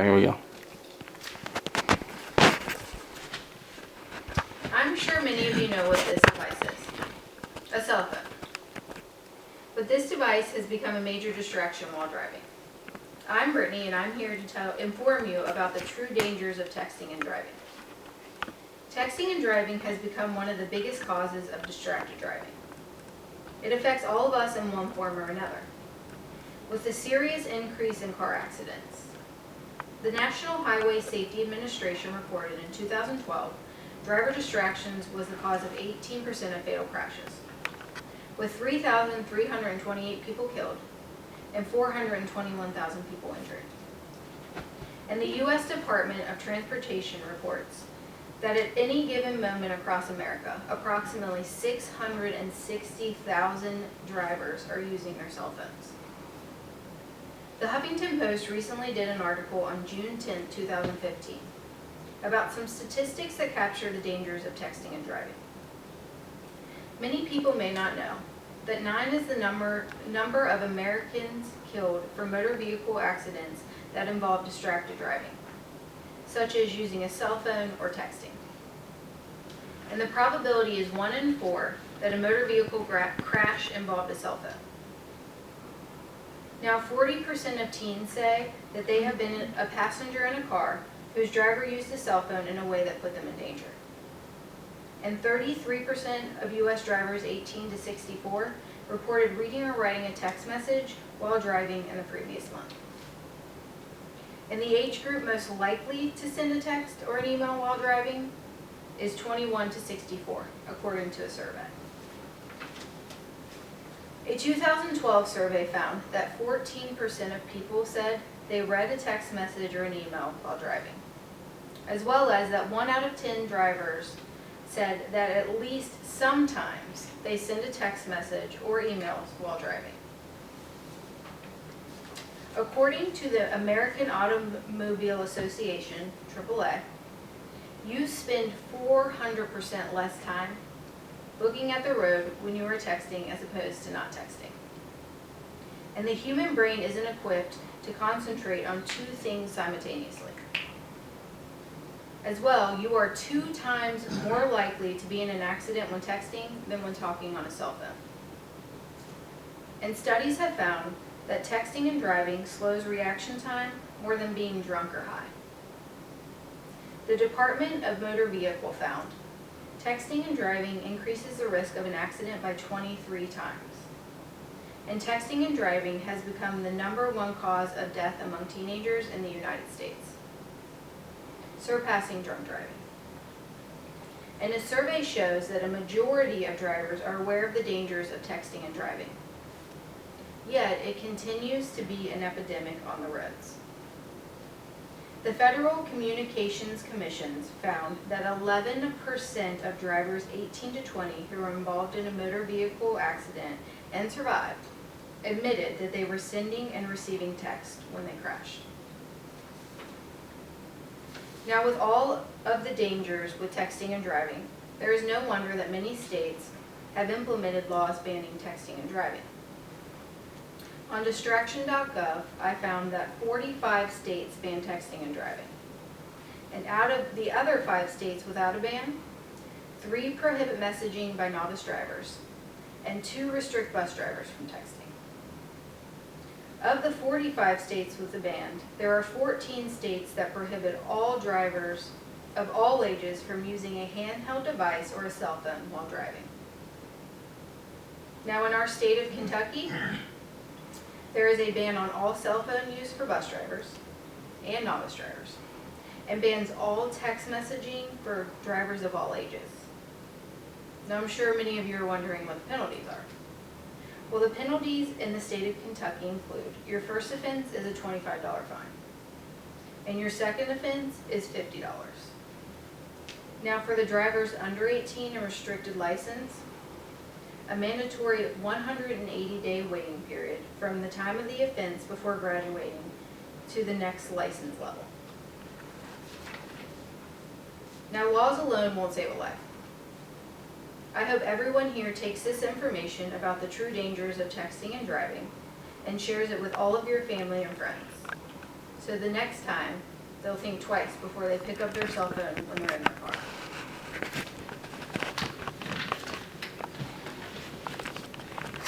Here we go. I'm sure many of you know what this device is. A cell phone. But this device has become a major distraction while driving. I'm Brittany, and I'm here to inform you about the true dangers of texting and driving. Texting and driving has become one of the biggest causes of distracted driving. It affects all of us in one form or another, with a serious increase in car accidents. The National Highway Safety Administration reported in 2012 driver distractions was the cause of 18% of fatal crashes, with 3,328 people killed and 421,000 people injured. And the U.S. Department of Transportation reports that at any given moment across America, approximately 660,000 drivers are using their cell phones. The Huffington Post recently did an article on June 10, 2015, about some statistics that capture the dangers of texting and driving. Many people may not know that 9 is the number of Americans killed for motor vehicle accidents that involve distracted driving, such as using a cell phone or texting. And the probability is 1 in 4 that a motor vehicle crash involved a cell phone. Now, 40% of teens say that they have been a passenger in a car whose driver used a cell phone in a way that put them in danger. And 33% of U.S. drivers 18 to 64 reported reading or writing a text message while driving in the previous month. And the age group most likely to send a text or an email while driving is 21 to 64, according to a survey. A 2012 survey found that 14% of people said they read a text message or an email while driving, as well as that 1 out of 10 drivers said that at least sometimes they send a text message or emails while driving. According to the American Automobile Association, AAA, you spend 400% less time looking at the road when you are texting as opposed to not texting. And the human brain isn't equipped to concentrate on 2 things simultaneously. As well, you are 2 times more likely to be in an accident when texting than when talking on a cell phone. And studies have found that texting and driving slows reaction time more than being drunk or high. The Department of Motor Vehicle found texting and driving increases the risk of an accident by 23 times. And texting and driving has become the #1 cause of death among teenagers in the United States, surpassing drunk driving. And a survey shows that a majority of drivers are aware of the dangers of texting and driving. Yet, it continues to be an epidemic on the roads. The Federal Communications Commission found that 11% of drivers 18 to 20 who were involved in a motor vehicle accident and survived admitted that they were sending and receiving text when they crashed. Now, with all of the dangers with texting and driving, there is no wonder that many states have implemented laws banning texting and driving. On distraction.gov, I found that 45 states ban texting and driving. And out of the other 5 states without a ban, 3 prohibit messaging by novice drivers, and 2 restrict bus drivers from texting. Of the 45 states with a ban, there are 14 states that prohibit all drivers of all ages from using a handheld device or a cell phone while driving. Now, in our state of Kentucky, there is a ban on all cell phone use for bus drivers and novice drivers, and bans all text messaging for drivers of all ages. Now, I'm sure many of you are wondering what the penalties are. Well, the penalties in the state of Kentucky include your first offense is a $25 fine, and your second offense is $50. Now, for the drivers under 18 and restricted license, a mandatory 180-day waiting period from the time of the offense before graduating to the next license level. Now, laws alone won't save a life. I hope everyone here takes this information about the true dangers of texting and driving and shares it with all of your family and friends. So the next time, they'll think twice before they pick up their cell phone when they're in their car.